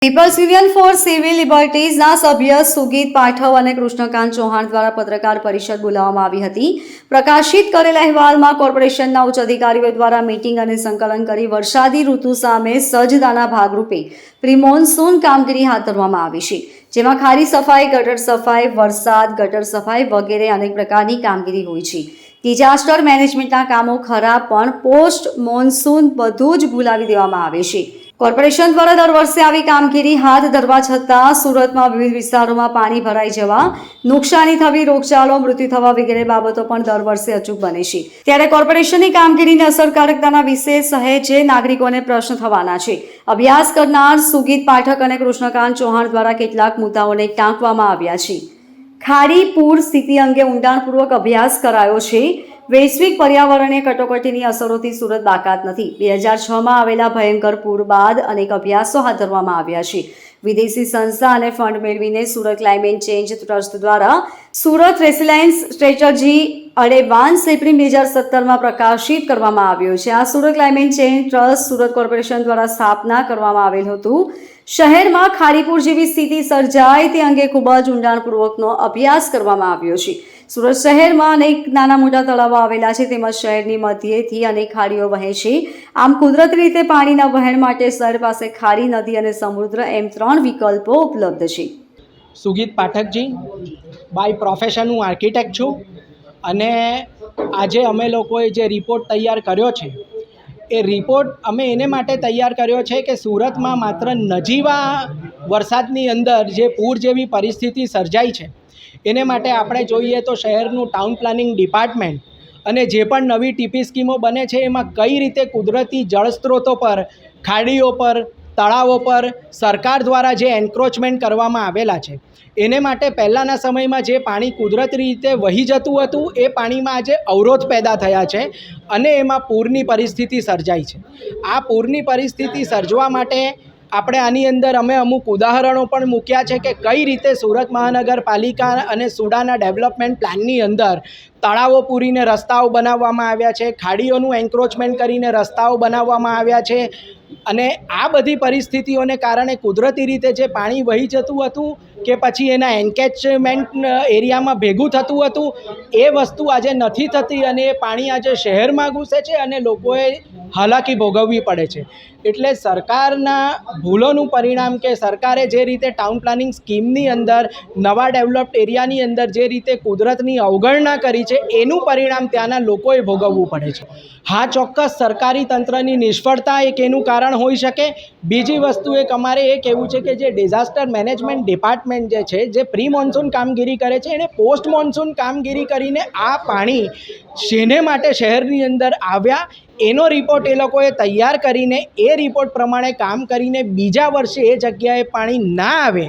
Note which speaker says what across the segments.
Speaker 1: People's union four civil લિબર્ટીઝના સભ્ય સુગીત પાઠવ અને કૃષ્ણકાંત ચૌહાણ દ્વારા પત્રકાર પરિષદ બોલાવવામાં આવી હતી. પ્રકાશિત કરેલા અહેવાલમાં કોર્પોરેશનના ઉચ્ચ અધિકારીઓ દ્વારા મીટિંગ અને સંકલન કરી વરસાદી ઋતુ સામે સજ્જતાના ભાગરૂપે પ્રી મોન્સૂન કામગીરી હાથ ધરવામાં આવી છે, જેમાં ખાડી સફાઈ, ગટર સફાઈ, વરસાદ ગટર સફાઈ વગેરે અનેક પ્રકારની કામગીરી હોય છે. ડિઝાસ્ટર મેનેજમેન્ટના કામો ખરા પણ પોસ્ટ મોન્સૂન બધું જ ભૂલાવી દેવામાં આવે છે. કોર્પોરેશન દ્વારા દર વર્ષે આવી કામગીરી હાથ ધરવા છતાં સુરતમાં વિવિધ વિસ્તારોમાં પાણી ભરાઈ જવા, નુકસાની થવી, રોગચાળો, મૃત્યુ થવા વગેરે બાબતો પણ દર વર્ષે અચૂક બને છે. ત્યારે કોર્પોરેશનની કામગીરીની અસરકારકતાના વિશે સહેજે નાગરિકોને પ્રશ્ન થવાના છે. અભ્યાસ કરનાર સુગીત પાઠક અને કૃષ્ણકાંત ચૌહાણ દ્વારા કેટલાક મુદ્દાઓને ટાંકવામાં આવ્યા છે. ખાડી પૂર સ્થિતિ અંગે ઊંડાણપૂર્વક અભ્યાસ કરાયો છે. વૈશ્વિક પર્યાવરણીય કટોકટીની અસરોથી સુરત બાકાત નથી. 2006માં આવેલા ભયંકર પૂર બાદ અનેક અભ્યાસો હાથ ધરવામાં આવ્યા છે. વિદેશી સંસ્થા અને ફંડ મેળવીને સુરત ક્લાઇમેટ ચેન્જ ટ્રસ્ટ દ્વારા સુરત રેસિલાયન્સ સ્ટ્રેટેજી એડવાન્સ એપ્રિલ 2017માં પ્રકાશિત કરવામાં આવ્યો છે. આ Surat climate change trust Surat corporation દ્વારા સ્થાપના કરવામાં આવેલ હતું. શહેરમાં ખાડીપુર જેવી સ્થિતિ સર્જાય તે અંગે ખૂબ જ ઊંડાણપૂર્વકનો અભ્યાસ કરવામાં આવ્યો છે. સુરત શહેરમાં અનેક નાના મોટા તળાવો આવેલા છે, તેમજ શહેરની મધ્યેથી અનેક ખાડીઓ વહે છે. આમ કુદરતી રીતે પાણીના વહેણ માટે શહેર પાસે ખાડી, નદી અને સમુદ્ર એમ 3 વિકલ્પો ઉપલબ્ધ છે.
Speaker 2: સુગીત પાઠકજી, બાય પ્રોફેશન હું આર્કિટેક્ટ છું અને આજે અમે લોકોએ જે રિપોર્ટ તૈયાર કર્યો છે એ રિપોર્ટ અમે એને માટે તૈયાર કર્યો છે કે સુરતમાં માત્ર નજીવા વરસાદની અંદર જે પૂર જેવી પરિસ્થિતિ સર્જાઈ છે એને માટે આપણે જોઈએ તો શહેરનું ટાઉન પ્લાનિંગ ડિપાર્ટમેન્ટ અને જે પણ નવી ટીપી સ્કીમો બને છે એમાં કઈ રીતે કુદરતી જળ સ્ત્રોતો પર, ખાડીઓ પર, તળાવો પર સરકાર દ્વારા જે એન્ક્રોચમેન્ટ કરવામાં આવેલા છે એને માટે પહેલાંના સમયમાં જે પાણી કુદરતી રીતે વહી જતું હતું એ પાણીમાં આજે અવરોધ પેદા થયા છે અને એમાં પૂરની પરિસ્થિતિ સર્જાઈ છે. આ પૂરની પરિસ્થિતિ સર્જવા માટે આપણે આની અંદર અમે અમુક ઉદાહરણો પણ મૂક્યા છે કે કઈ રીતે સુરત મહાનગરપાલિકા અને સુડાના ડેવલપમેન્ટ પ્લાનની અંદર તળાવો પૂરીને રસ્તાઓ બનાવવામાં આવ્યા છે, ખાડીઓનું એન્ક્રોચમેન્ટ કરીને રસ્તાઓ બનાવવામાં આવ્યા છે અને આ બધી પરિસ્થિતિઓને કારણે કુદરતી રીતે જે પાણી વહી જતું હતું કે પછી એના એન્કેચમેન્ટ એરિયામાં ભેગું થતું હતું એ વસ્તુ આજે નથી થતી અને એ પાણી આજે શહેરમાં ઘૂસે છે અને લોકોએ હાલાકી ભોગવવી પડે છે. એટલે સરકારના ભૂલોનું પરિણામ કે સરકારે જે રીતે ટાઉન પ્લાનિંગ સ્કીમની અંદર નવા ડેવલપ્ડ એરિયાની અંદર જે રીતે કુદરતની અવગણના કરી છે એનું પરિણામ ત્યાંના લોકોએ ભોગવવું પડે છે. હા, ચોક્કસ સરકારી તંત્રની નિષ્ફળતા એક એનું કારણ હોઈ શકે. બીજી વસ્તુ એક અમારે એ કહેવું છે કે જે ડિઝાસ્ટર મેનેજમેન્ટ ડિપાર્ટમેન્ટ જે છે જે પ્રી મોન્સૂન કામગીરી કરે છે એને પોસ્ટ મોન્સૂન કામગીરી કરીને આ પાણી શેને માટે શહેરની અંદર આવ્યા એનો રિપોર્ટ એ લોકોએ તૈયાર કરીને એ રિપોર્ટ પ્રમાણે કામ કરીને બીજા વર્ષે એ જગ્યાએ પાણી ના આવે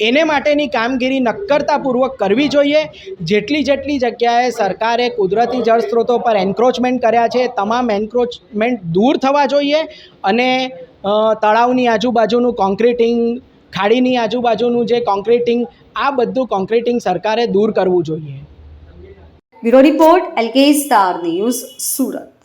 Speaker 2: એને માટેની કામગીરી નક્કરતાપૂર્વક કરવી જોઈએ. જેટલી જગ્યાએ સરકારે કુદરતી જળ સ્ત્રોતો પર એન્ક્રોચમેન્ટ કર્યા છે તમામ એન્ક્રોચમેન્ટ દૂર થવા જોઈએ અને તળાવની આજુબાજુનું કોન્ક્રીટિંગ, ખાડીની આજુબાજુનું જે કોન્ક્રીટિંગ, આ બધું કોન્ક્રીટિંગ સરકારે દૂર કરવું જોઈએ.
Speaker 1: Bureau report, LK star news, Surat.